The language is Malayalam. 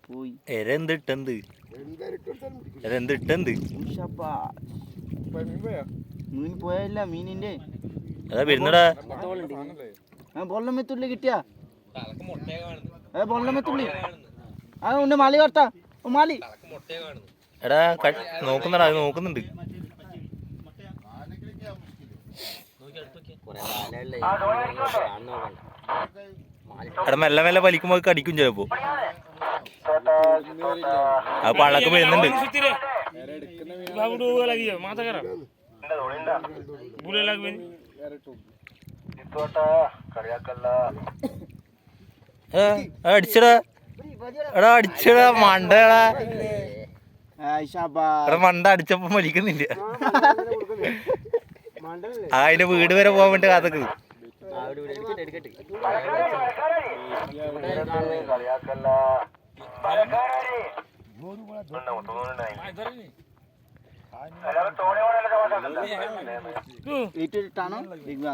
പോയി എന്തിട്ടെന്ത് മീൻ പോയല്ല മീനിന്റെ ബൊള്ളം മെത്തുള്ളി കിട്ടിയാ ബൊള്ളം മെത്തുള്ളി ആ ഉണ്ട് മാലി വർത്താ മാലി എടാ നോക്കുന്നടാ അത് നോക്കുന്നുണ്ട്. എടാ മെല്ലെ മെല്ലെ വലിക്കുമ്പോ കടിക്കും ചിലപ്പോ. അത് പഴക്കം വരുന്നുണ്ട്. അടിച്ചടാ എടാ അടിച്ചടാ മണ്ടടാ മണ്ട അടിച്ചപ്പോ വലിക്കുന്നില്ല. അതിന്റെ വീട് വരെ പോകാൻ വേണ്ടി കാത്തക്ക്. ബിഗ്